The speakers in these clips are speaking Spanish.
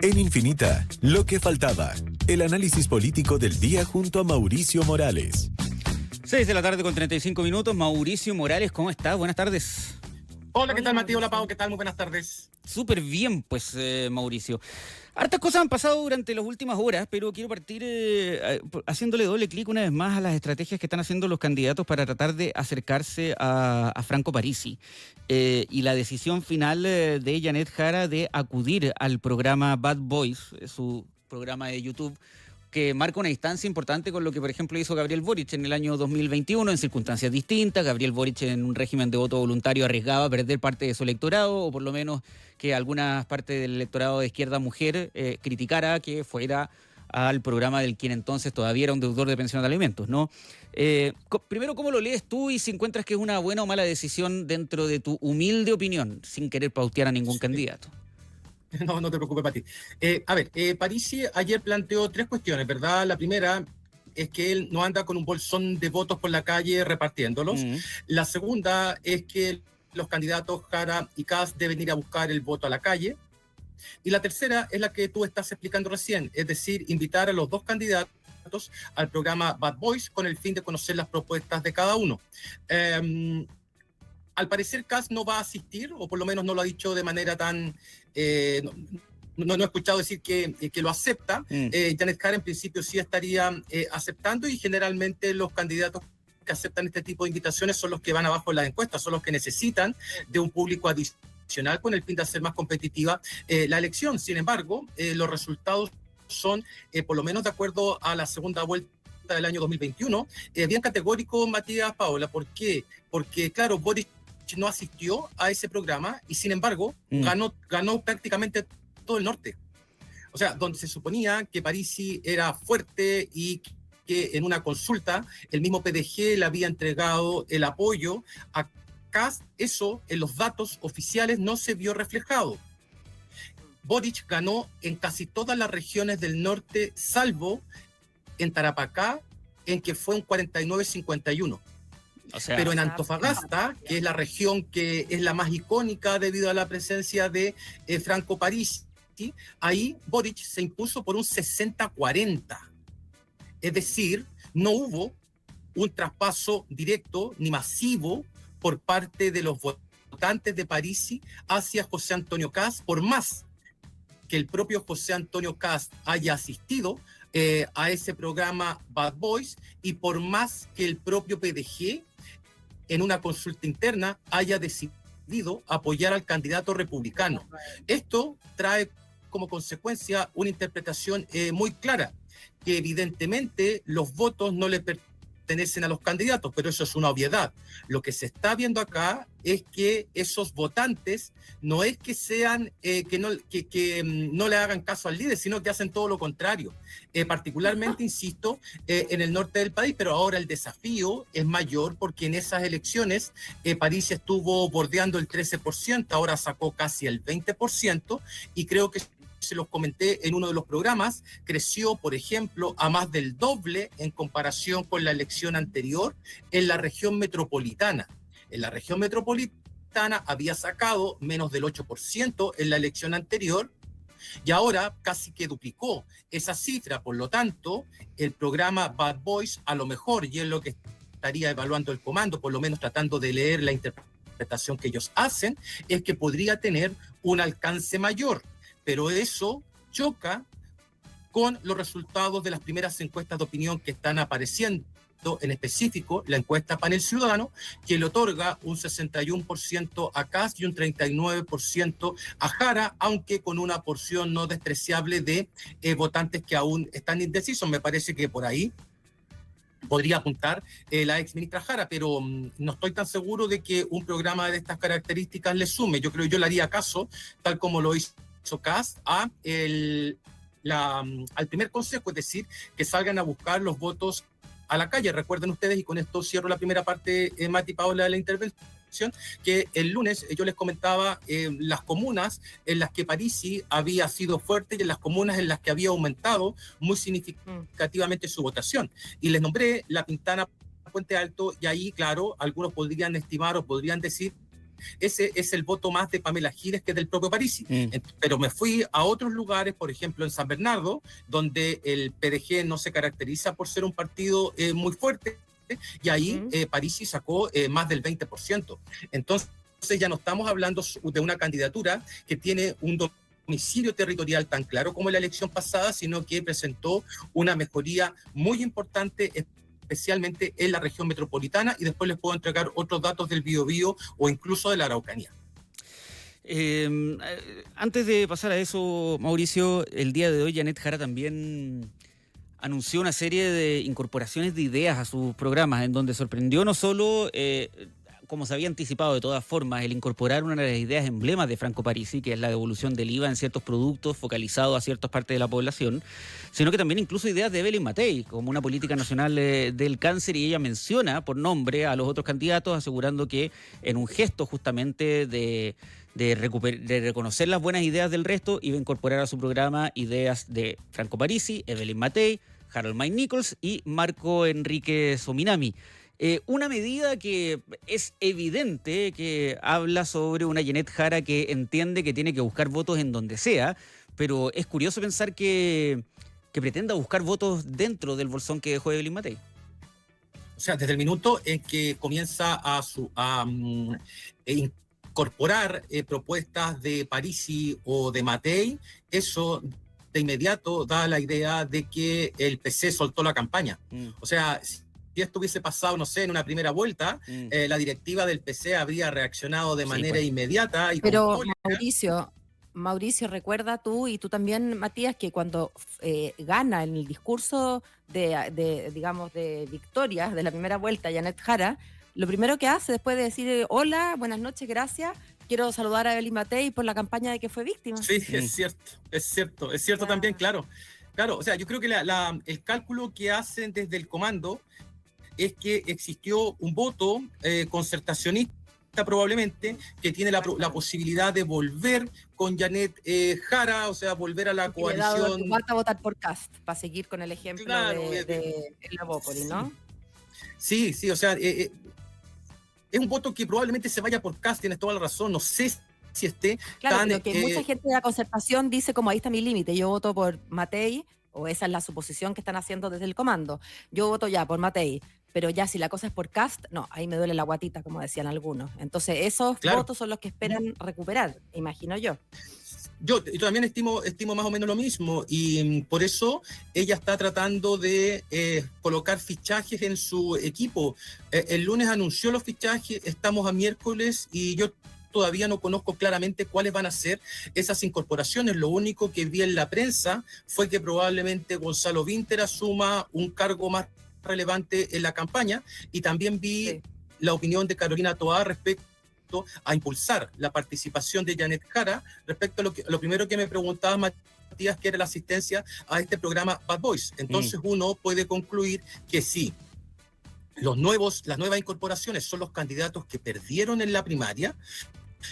En Infinita, lo que faltaba. El análisis político del día junto a Mauricio Morales. 6:35 a.m. Mauricio Morales, ¿cómo estás? Buenas tardes. Hola, ¿qué tal, Matías? Hola, Pau, ¿qué tal? Muy buenas tardes. Súper bien, pues, Mauricio. Hartas cosas han pasado durante las últimas horas, pero quiero partir haciéndole doble clic una vez más a las estrategias que están haciendo los candidatos para tratar de acercarse a Franco Parisi. Y la decisión final de Janet Jara de acudir al programa Bad Boys, su programa de YouTube, que marca una distancia importante con lo que, por ejemplo, hizo Gabriel Boric en el año 2021, en circunstancias distintas. Gabriel Boric, en un régimen de voto voluntario, arriesgaba a perder parte de su electorado, o por lo menos que algunas partes del electorado de izquierda mujer criticara que fuera al programa del quien entonces todavía era un deudor de pensión de alimentos, ¿no? Primero, ¿cómo lo lees tú y si encuentras que es una buena o mala decisión dentro de tu humilde opinión, sin querer pautear a ningún candidato? No te preocupes, Pati. Parisi ayer planteó tres cuestiones, ¿verdad? La primera es que él no anda con un bolsón de votos por la calle repartiéndolos. La segunda es que los candidatos Jara y Kast deben ir a buscar el voto a la calle. Y la tercera es la que tú estás explicando recién, es decir, invitar a los dos candidatos al programa Bad Boys con el fin de conocer las propuestas de cada uno. Al parecer Kast no va a asistir, o por lo menos no lo ha dicho de manera tan... No he escuchado decir que lo acepta. Janet Jara en principio sí estaría aceptando, y generalmente los candidatos que aceptan este tipo de invitaciones son los que van abajo en las encuestas, son los que necesitan de un público adicional con el fin de hacer más competitiva la elección. Sin embargo, los resultados son, por lo menos de acuerdo a la segunda vuelta del año 2021, bien categórico, Matías, Paola. ¿Por qué? Porque, claro, Boric no asistió a ese programa y, sin embargo, ganó prácticamente todo el norte. O sea, donde se suponía que Parisi era fuerte y que en una consulta el mismo PDG le había entregado el apoyo a Kast, eso en los datos oficiales no se vio reflejado. Boric ganó en casi todas las regiones del norte, salvo en Tarapacá, en que fue un 49-51. O sea, pero en Antofagasta, que es la región que es la más icónica debido a la presencia de Franco Parisi, ahí Boric se impuso por un 60-40. Es decir, no hubo un traspaso directo ni masivo por parte de los votantes de Parisi hacia José Antonio Kast, por más que el propio José Antonio Kast haya asistido a ese programa Bad Boys, y por más que el propio PDG en una consulta interna haya decidido apoyar al candidato republicano. Esto trae como consecuencia una interpretación muy clara, que evidentemente los votos no le pertenecen a los candidatos, pero eso es una obviedad. Lo que se está viendo acá es que esos votantes no es que sean que no le hagan caso al líder, sino que hacen todo lo contrario. Particularmente, insisto, en el norte del país, pero ahora el desafío es mayor porque en esas elecciones Parisi estuvo bordeando el 13%, ahora sacó casi el 20%, y creo que se los comenté en uno de los programas, creció, por ejemplo, a más del doble en comparación con la elección anterior en la región metropolitana. En la región metropolitana había sacado menos del 8% en la elección anterior, y ahora casi que duplicó esa cifra. Por lo tanto, el programa Bad Boys, a lo mejor, y es lo que estaría evaluando el comando, por lo menos tratando de leer la interpretación que ellos hacen, es que podría tener un alcance mayor. Pero eso choca con los resultados de las primeras encuestas de opinión que están apareciendo, en específico la encuesta Panel Ciudadano, que le otorga un 61% a Kast y un 39% a Jara, aunque con una porción no despreciable de votantes que aún están indecisos. Me parece que por ahí podría apuntar la ex ministra Jara, pero no estoy tan seguro de que un programa de estas características le sume. Yo creo que yo le haría caso, tal como lo hizo Kast, al primer consejo, es decir, que salgan a buscar los votos a la calle. Recuerden ustedes, y con esto cierro la primera parte, Mati, Paola, de la intervención, que el lunes yo les comentaba las comunas en las que Parisi había sido fuerte y en las comunas en las que había aumentado muy significativamente su votación. Y les nombré La Pintana, Puente Alto, y ahí, claro, algunos podrían estimar o podrían decir ese es el voto más de Pamela Giles que del propio Parisi. Pero me fui a otros lugares, por ejemplo en San Bernardo, donde el PDG no se caracteriza por ser un partido muy fuerte, y ahí Parisi sacó más del 20%. Entonces ya no estamos hablando de una candidatura que tiene un domicilio territorial tan claro como la elección pasada, sino que presentó una mejoría muy importante, especialmente en la región metropolitana, y después les puedo entregar otros datos del Biobío o incluso de la Araucanía. Antes de pasar a eso, Mauricio, el día de hoy Janet Jara también anunció una serie de incorporaciones de ideas a sus programas, en donde sorprendió no solo, como se había anticipado de todas formas, el incorporar una de las ideas emblemas de Franco Parisi, que es la devolución del IVA en ciertos productos focalizado a ciertas partes de la población, sino que también incluso ideas de Evelyn Matei, como una política nacional del cáncer, y ella menciona por nombre a los otros candidatos, asegurando que en un gesto justamente de reconocer las buenas ideas del resto, iba a incorporar a su programa ideas de Franco Parisi, Evelyn Matei, Harold Mike Nichols y Marco Enrique Sominami. Una medida que es evidente que habla sobre una Janet Jara que entiende que tiene que buscar votos en donde sea, pero es curioso pensar que pretenda buscar votos dentro del bolsón que dejó Evelyn Matei. O sea, desde el minuto en que comienza a incorporar propuestas de Parisi o de Matei, eso de inmediato da la idea de que el PC soltó la campaña. O sea, si esto hubiese pasado, no sé, en una primera vuelta, la directiva del PC habría reaccionado de manera inmediata. Pero Mauricio, recuerda tú y tú también, Matías, que cuando gana en el discurso digamos, de victorias de la primera vuelta, Janet Jara, lo primero que hace después de decir hola, buenas noches, gracias, quiero saludar a Evelyn Matei por la campaña de que fue víctima. Sí, es cierto también, claro. Claro, o sea, yo creo que el cálculo que hacen desde el comando es que existió un voto concertacionista probablemente, que tiene la posibilidad de volver con Janet Jara, o sea, volver a la coalición. Vas a votar por Kast, para seguir con el ejemplo de la Bópoli, ¿no? Sí, o sea, es un voto que probablemente se vaya por Kast, tienes toda la razón, no sé si esté claro, pero que mucha gente de la concertación dice como ahí está mi límite, yo voto por Matei, o esa es la suposición que están haciendo desde el comando, yo voto ya por Matei, pero ya si la cosa es por Kast, no, ahí me duele la guatita, como decían algunos. Entonces esos votos son los que esperan recuperar, imagino yo. Yo también estimo más o menos lo mismo, y por eso ella está tratando de colocar fichajes en su equipo. El lunes anunció los fichajes, estamos a miércoles y yo todavía no conozco claramente cuáles van a ser esas incorporaciones. Lo único que vi en la prensa fue que probablemente Gonzalo Vinter asuma un cargo más relevante en la campaña, y también vi la opinión de Carolina Toá respecto a impulsar la participación de Janet Jara respecto a lo primero que me preguntaba Matías, que era la asistencia a este programa Bad Boys. Entonces uno puede concluir que sí, las nuevas incorporaciones son los candidatos que perdieron en la primaria.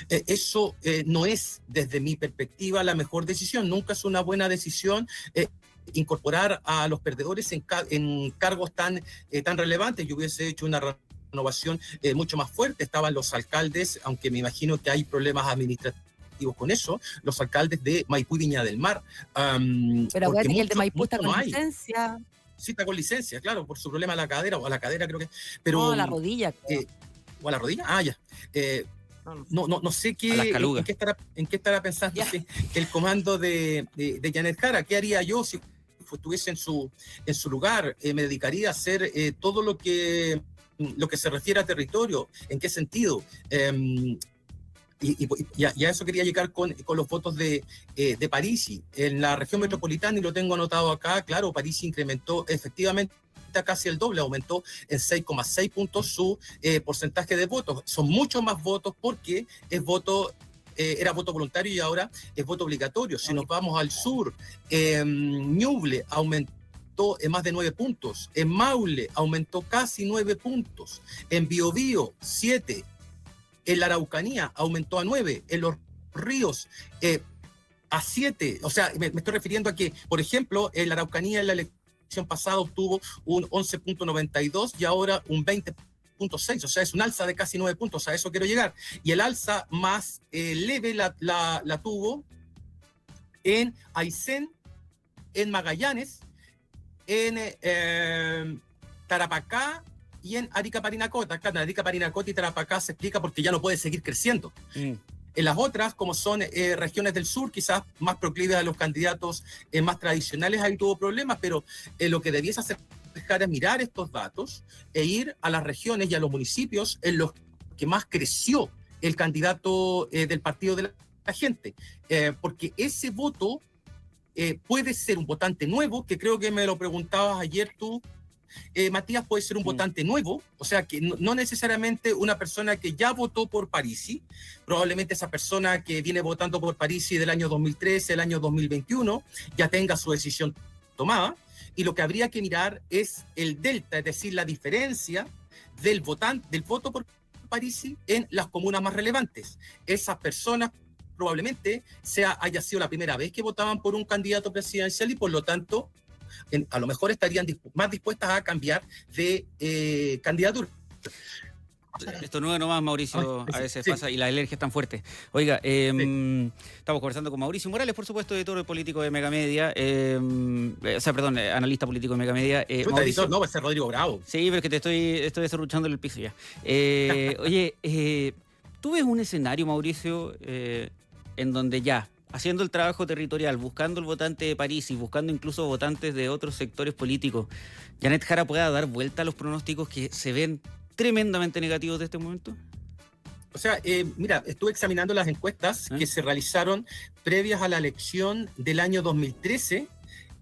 Eso no es, desde mi perspectiva, la mejor decisión. Nunca es una buena decisión incorporar a los perdedores en cargos tan relevantes. Yo hubiese hecho una renovación mucho más fuerte. Estaban los alcaldes, aunque me imagino que hay problemas administrativos con eso, los alcaldes de Maipú y Viña del Mar. Pero acuérdate que el de Maipú está con licencia. Sí, está con licencia, claro, por su problema a la cadera creo que. Pero, no, a la rodilla. ¿O a la rodilla? Ah, ya. No sé en qué estará pensando el comando de Janet Jara. ¿Qué haría yo si estuviese en su lugar? Me dedicaría a hacer todo lo que se refiere a territorio. ¿En qué sentido? Y a eso quería llegar con los votos de Parisi. En la región metropolitana, y lo tengo anotado acá, claro, Parisi incrementó efectivamente casi el doble, aumentó en 6,6 puntos su porcentaje de votos. Son muchos más votos porque era voto voluntario y ahora es voto obligatorio. Si nos vamos al sur, Ñuble aumentó en más de 9 puntos, en Maule aumentó casi 9 puntos, en Biobío 7, en la Araucanía aumentó a 9, en los ríos a 7. O sea, me estoy refiriendo a que, por ejemplo, en la Araucanía en la elección pasada obtuvo un 11.92 y ahora un 20%. 6.6, o sea, es un alza de casi 9 puntos, a eso quiero llegar. Y el alza más leve la tuvo en Aysén, en Magallanes, en Tarapacá y en Arica Parinacota. Claro, en Arica Parinacota y Tarapacá se explica porque ya no puede seguir creciendo. En las otras, como son regiones del sur, quizás más proclives a los candidatos más tradicionales, ahí tuvo problemas, pero lo que debiese hacer es mirar estos datos e ir a las regiones y a los municipios en los que más creció el candidato del partido de la gente, porque ese voto puede ser un votante nuevo, que creo que me lo preguntabas ayer tú, Matías, puede ser un votante nuevo, o sea que no necesariamente una persona que ya votó por Parisi, probablemente esa persona que viene votando por Parisi del año 2013, el año 2021, ya tenga su decisión tomada, y lo que habría que mirar es el delta, es decir, la diferencia del voto por Parisi en las comunas más relevantes. Esas personas probablemente haya sido la primera vez que votaban por un candidato presidencial y por lo tanto a lo mejor estarían más dispuestas a cambiar de candidatura. Esto no es nomás, Mauricio, a veces pasa y la alergia es tan fuerte. Oiga, estamos conversando con Mauricio Morales, por supuesto, editor político de Megamedia, analista político de Megamedia. Editor, no, va a ser Rodrigo Bravo. Sí, pero es que te estoy desarruchando el piso ya. Oye, ¿tú ves un escenario, Mauricio, en donde ya, haciendo el trabajo territorial, buscando el votante de París y buscando incluso votantes de otros sectores políticos, Janet Jara pueda dar vuelta a los pronósticos que se ven tremendamente negativos de este momento? O sea, mira, estuve examinando las encuestas que se realizaron previas a la elección del año 2013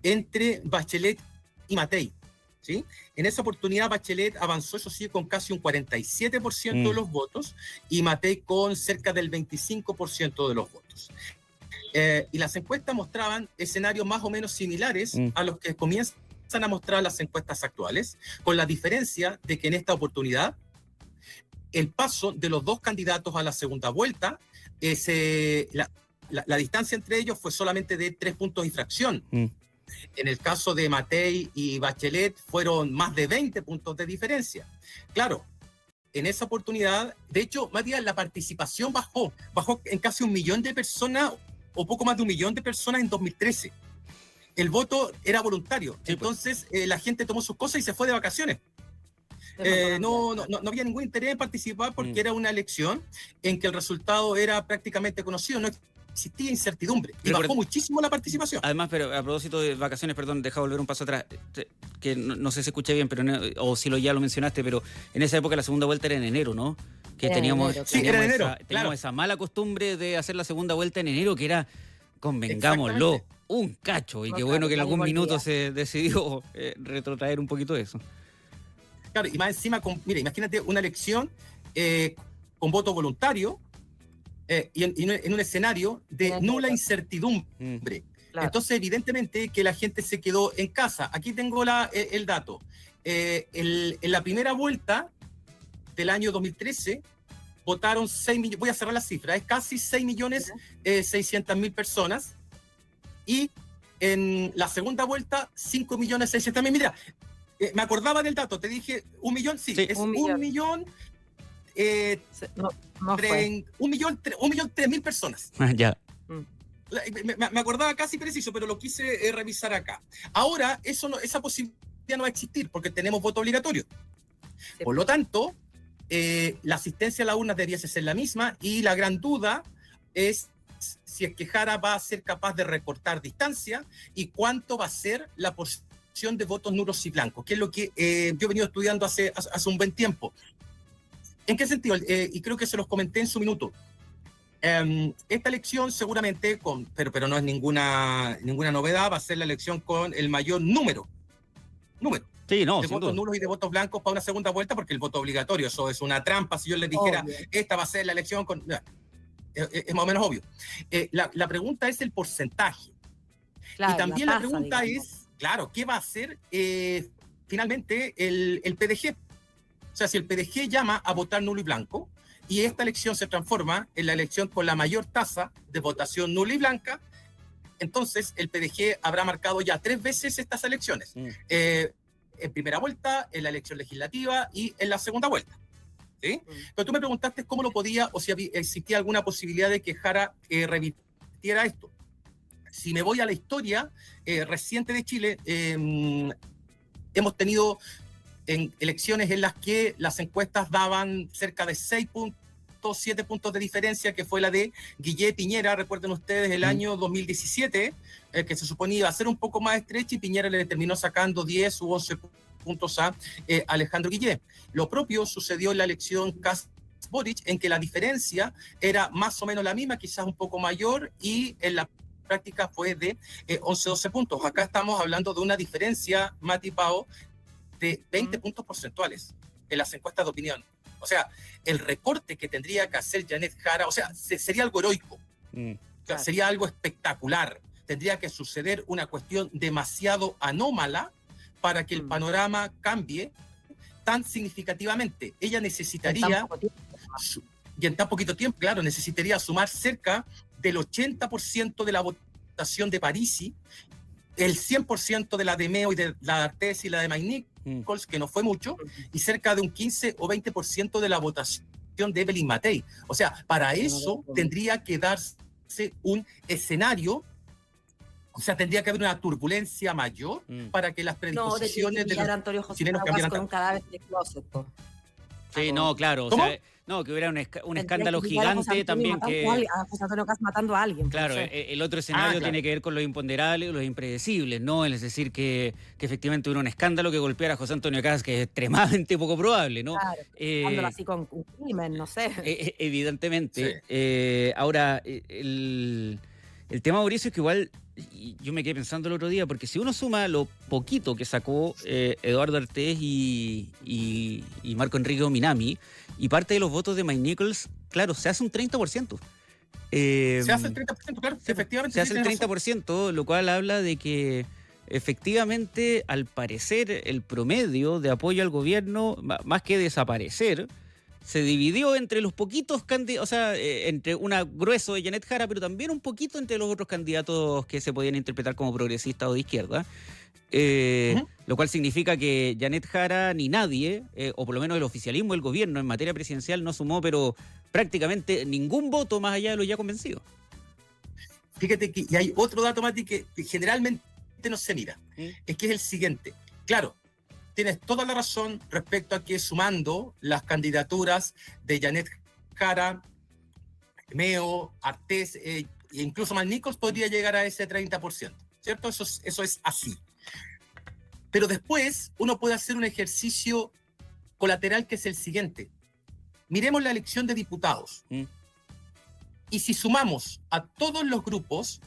entre Bachelet y Matei, ¿sí? En esa oportunidad Bachelet avanzó, eso sí, con casi un 47% de los votos y Matei con cerca del 25% de los votos. Y las encuestas mostraban escenarios más o menos similares a los que comienzan a mostrar las encuestas actuales, con la diferencia de que en esta oportunidad el paso de los dos candidatos a la segunda vuelta, la distancia entre ellos fue solamente de 3 puntos de infracción. En el caso de Matei y Bachelet fueron más de 20 puntos de diferencia. Claro, en esa oportunidad, de hecho, Matías, la participación bajó en casi 1 millón de personas o poco más de 1 millón de personas en 2013. El voto era voluntario, sí, entonces la gente tomó sus cosas y se fue de vacaciones. No había ningún interés en participar porque era una elección en que el resultado era prácticamente conocido, no existía incertidumbre y bajó muchísimo la participación. Además, pero a propósito de vacaciones, perdón, deja volver un paso atrás, que no sé si escuché bien, pero o si ya lo mencionaste, pero en esa época la segunda vuelta era en enero, ¿no? Que teníamos esa mala costumbre de hacer la segunda vuelta en enero, que era, convengámoslo, un cacho, y qué bueno que en algún minuto se decidió retrotraer un poquito de eso. Claro, y más encima, mira, imagínate una elección con voto voluntario y en un escenario de nula incertidumbre. Claro. Entonces, evidentemente que la gente se quedó en casa. Aquí tengo el dato. En la primera vuelta del año 2013 votaron 6 millones, voy a cerrar la cifra, es casi 6.600.000 personas. Y en la segunda vuelta, 5.600.000. Mira, me acordaba del dato, te dije 1 millón, sí, es 1 millón. 1.003.000 personas. Ya. Me acordaba casi preciso, pero lo quise revisar acá. Ahora, esa posibilidad no va a existir porque tenemos voto obligatorio. Sí. Por lo tanto, la asistencia a la urna debiese ser la misma y la gran duda es si es que Jara va a ser capaz de recortar distancia y cuánto va a ser la porción de votos nulos y blancos, que es lo que yo he venido estudiando hace un buen tiempo. ¿En qué sentido? Y creo que se los comenté en su minuto. Esta elección seguramente, pero no es ninguna novedad, va a ser la elección con el mayor número de votos nulos y de votos blancos para una segunda vuelta, porque el voto obligatorio, eso es una trampa. Si yo les dijera, esta va a ser la elección con... es más o menos obvio. La pregunta es el porcentaje. Claro, y también la pregunta es, claro, ¿qué va a hacer finalmente el PDG? O sea, si el PDG llama a votar nulo y blanco, y esta elección se transforma en la elección con la mayor tasa de votación nula y blanca, entonces el PDG habrá marcado ya 3 veces estas elecciones. En primera vuelta, en la elección legislativa y en la segunda vuelta. ¿sí? Pero tú me preguntaste cómo lo podía, o si existía alguna posibilidad de que Jara revirtiera esto. Si me voy a la historia reciente de Chile, hemos tenido elecciones en las que las encuestas daban cerca de 6.7 puntos de diferencia, que fue la de Guillé Piñera, recuerden ustedes, el año 2017, que se suponía iba a ser un poco más estrecha, y Piñera le terminó sacando 10 u 11 puntos a Alejandro Guillé. Lo propio sucedió en la elección Kast-Boric, en que la diferencia era más o menos la misma, quizás un poco mayor, y en la práctica fue de 11-12 puntos. Acá estamos hablando de una diferencia, Mati, Pao, de 20 puntos porcentuales en las encuestas de opinión. O sea, el recorte que tendría que hacer Janet Jara, o sea, sería algo heroico. O sea, sería algo espectacular. Tendría que suceder una cuestión demasiado anómala para que el panorama cambie tan significativamente. Ella necesitaría, y en tan poquito tiempo, claro, necesitaría sumar cerca del 80% de la votación de Parisi, el 100% de la de Meo y de la de Artés y la de Mike Nichols, que no fue mucho, y cerca de un 15 o 20% de la votación de Evelyn Matei. O sea, para eso tendría que darse un escenario, o sea, tendría que haber una turbulencia mayor para que las predisposiciones de los Antonio José chilenos cambiaran. Con un cadáver de closet, Sí, no, claro. O sea, no, que hubiera un escándalo gigante también. A José Antonio Cast matando a alguien. Claro, el otro escenario tiene que ver con los imponderables, los impredecibles, ¿no? Es decir, que efectivamente hubiera un escándalo que golpeara a José Antonio Cast, que es extremadamente poco probable, ¿no? Claro, así con un crimen, no sé. Evidentemente. Sí. Ahora, el tema, Mauricio, es que igual yo me quedé pensando el otro día, porque si uno suma lo poquito que sacó Eduardo Artés y Marco Enrique Minami, y parte de los votos de Mike Nichols, claro, se hace un 30%. Se hace el 30%, claro, efectivamente. Se hace el 30%, lo cual habla de que efectivamente, al parecer, el promedio de apoyo al gobierno, más que desaparecer, se dividió entre los poquitos candidatos, o sea, entre un grueso de Janet Jara, pero también un poquito entre los otros candidatos que se podían interpretar como progresistas o de izquierda. Lo cual significa que Janet Jara ni nadie, o por lo menos el oficialismo, el gobierno en materia presidencial no sumó, pero prácticamente ningún voto más allá de lo ya convencido. Fíjate que y hay otro dato, Mati, que generalmente no se mira, es que es el siguiente. Claro, tienes toda la razón respecto a que sumando las candidaturas de Janet Jara, Meo, Artés e incluso Mike Nichols podría llegar a ese 30%, ¿cierto? Eso es así. Pero después uno puede hacer un ejercicio colateral que es el siguiente. Miremos la elección de diputados. Y si sumamos a todos los grupos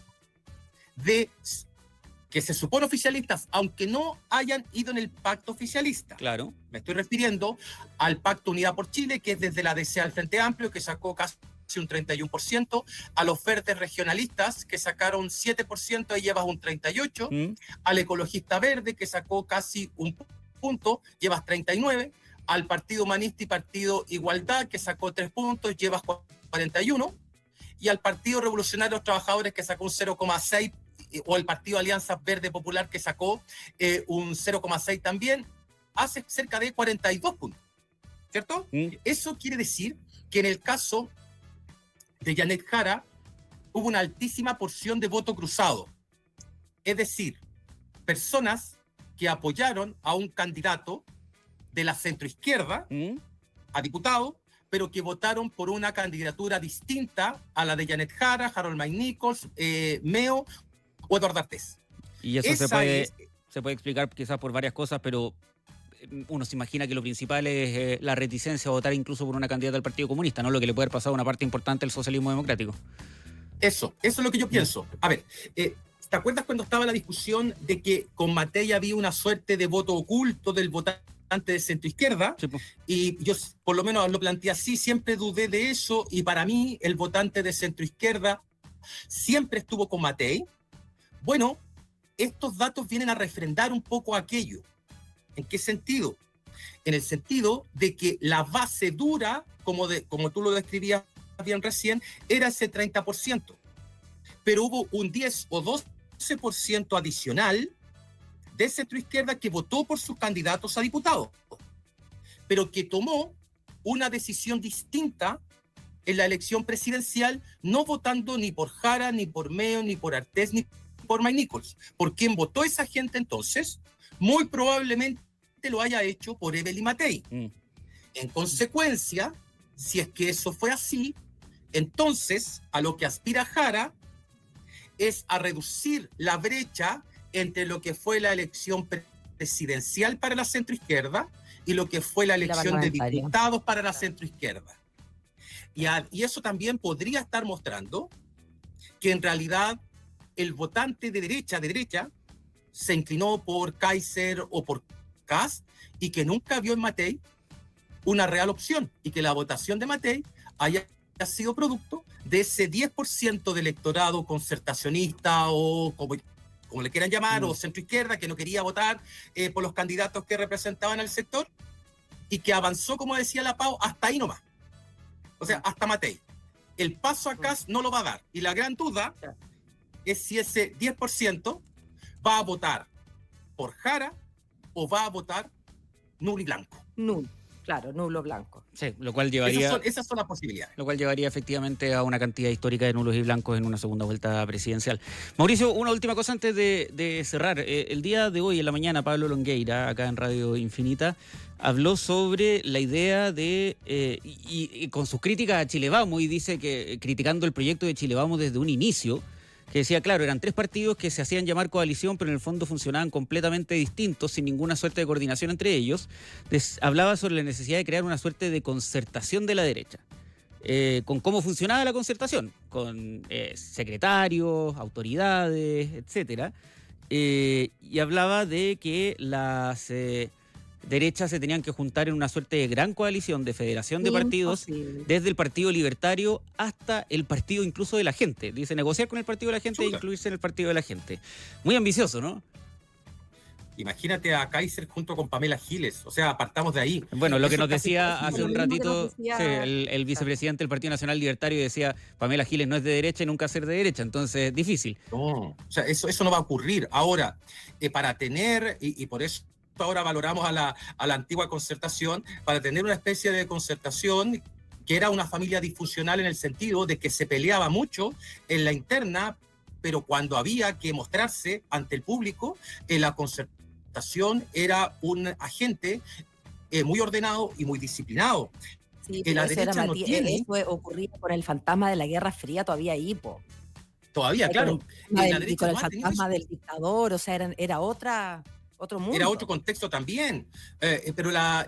que se supone oficialistas, aunque no hayan ido en el pacto oficialista. Claro. Me estoy refiriendo al Pacto Unidad por Chile, que es desde la DC al Frente Amplio, que sacó casi un 31%, a los verdes regionalistas, que sacaron 7% y llevas un 38%, al ecologista verde, que sacó casi un punto, llevas 39%, al Partido Humanista y Partido Igualdad, que sacó 3 puntos, llevas 41%, y al Partido Revolucionario de los Trabajadores, que sacó un 0,6%, o el Partido Alianza Verde Popular, que sacó un 0,6 también, hace cerca de 42 puntos, ¿cierto? Eso quiere decir que en el caso de Janet Jara hubo una altísima porción de voto cruzado, es decir, personas que apoyaron a un candidato de la centroizquierda a diputado, pero que votaron por una candidatura distinta a la de Janet Jara, Harold Mike Nichols, Meo o Eduardo Artés. Y eso se puede explicar quizás por varias cosas, pero uno se imagina que lo principal es la reticencia a votar incluso por una candidata del Partido Comunista, ¿no? Lo que le puede haber pasado a una parte importante del socialismo democrático. Eso es lo que yo pienso. A ver, ¿te acuerdas cuando estaba la discusión de que con Matei había una suerte de voto oculto del votante de centroizquierda? Sí, pues. Y yo por lo menos lo planteé así, siempre dudé de eso, y para mí el votante de centroizquierda siempre estuvo con Matei. Bueno, estos datos vienen a refrendar un poco aquello. ¿En qué sentido? En el sentido de que la base dura, como tú lo describías bien recién, era ese 30%. Pero hubo un 10 o 12% adicional de centroizquierda que votó por sus candidatos a diputados, pero que tomó una decisión distinta en la elección presidencial, no votando ni por Jara, ni por Meo, ni por Artés, ni por Mike Nichols. ¿Por quién votó esa gente entonces? Muy probablemente lo haya hecho por Evelyn Matei. En consecuencia, si es que eso fue así, entonces a lo que aspira Jara es a reducir la brecha entre lo que fue la elección presidencial para la centroizquierda y lo que fue la elección de diputados para la centroizquierda. Y eso también podría estar mostrando que en realidad el votante de derecha se inclinó por Kaiser o por Kast y que nunca vio en Matei una real opción y que la votación de Matei haya sido producto de ese 10% del electorado concertacionista o como le quieran llamar, o centroizquierda, que no quería votar por los candidatos que representaban al sector y que avanzó, como decía la Pau, hasta ahí nomás. O sea, hasta Matei. El paso a Kast no lo va a dar. Y la gran duda es si ese 10% va a votar por Jara o va a votar nulo y blanco. Nulo, claro, nulo blanco. Sí, lo cual llevaría... Esas son las posibilidades. Lo cual llevaría efectivamente a una cantidad histórica de nulos y blancos en una segunda vuelta presidencial. Mauricio, una última cosa antes de cerrar. El día de hoy, en la mañana, Pablo Longueira, acá en Radio Infinita, habló sobre la idea de, y con sus críticas a Chile Vamos, y dice que criticando el proyecto de Chile Vamos desde un inicio, que decía, claro, eran 3 partidos que se hacían llamar coalición, pero en el fondo funcionaban completamente distintos, sin ninguna suerte de coordinación entre ellos. Hablaba sobre la necesidad de crear una suerte de concertación de la derecha. Con cómo funcionaba la concertación, con secretarios, autoridades, etcétera. Y hablaba de que las derechas se tenían que juntar en una suerte de gran coalición de federación de partidos, desde el Partido Libertario hasta el partido incluso de la gente. Dice, negociar con el Partido de la Gente e incluirse en el Partido de la Gente. Muy ambicioso, ¿no? Imagínate a Kaiser junto con Pamela Giles, o sea, partamos de ahí. Bueno, lo que nos decía hace un ratito el vicepresidente del Partido Nacional Libertario, decía, Pamela Giles no es de derecha y nunca ser de derecha, entonces difícil. No, o sea, eso no va a ocurrir. Ahora, para tener, y por eso ahora valoramos a la antigua concertación, para tener una especie de concertación que era una familia disfuncional en el sentido de que se peleaba mucho en la interna, pero cuando había que mostrarse ante el público, la concertación era un agente muy ordenado y muy disciplinado. Sí, la derecha no tiene... Eso ocurría con el fantasma de la Guerra Fría todavía ahí, po. Todavía, claro. Y con el fantasma del dictador, o sea, era otro mundo. Era otro contexto también. Pero la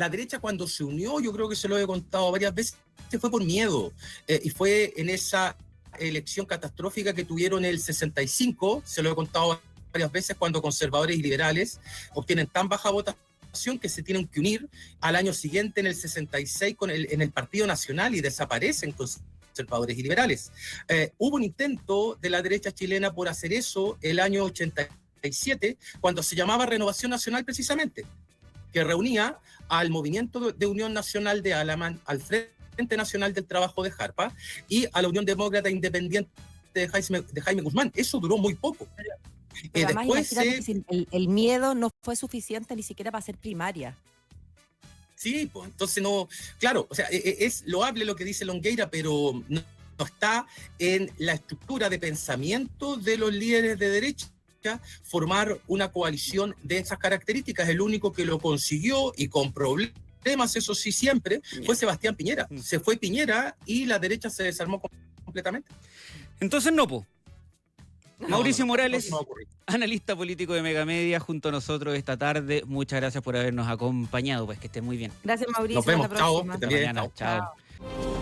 derecha cuando se unió, yo creo que se lo he contado varias veces, fue por miedo. Y fue en esa elección catastrófica que tuvieron el 65, se lo he contado varias veces, cuando conservadores y liberales obtienen tan baja votación que se tienen que unir al año siguiente, en el 66, en el Partido Nacional, y desaparecen conservadores y liberales. Hubo un intento de la derecha chilena por hacer eso el año 87, cuando se llamaba Renovación Nacional precisamente, que reunía al Movimiento de Unión Nacional de Alamán, al Frente Nacional del Trabajo de Jarpa y a la Unión Demócrata Independiente de Jaime Guzmán. Eso duró muy poco. Pero además, el miedo no fue suficiente ni siquiera para ser primaria. Sí, pues entonces no, claro, o sea, es loable lo que dice Longueira, pero no está en la estructura de pensamiento de los líderes de derecha formar una coalición de esas características. El único que lo consiguió, y con problemas, eso sí, siempre, fue Sebastián Piñera. Se fue Piñera y la derecha se desarmó completamente. Entonces no, po. Mauricio Morales, analista político de Megamedia, junto a nosotros esta tarde. Muchas gracias por habernos acompañado, pues que estén muy bien. Gracias, Mauricio. Nos vemos, hasta la próxima. Chao. Hasta mañana, chao.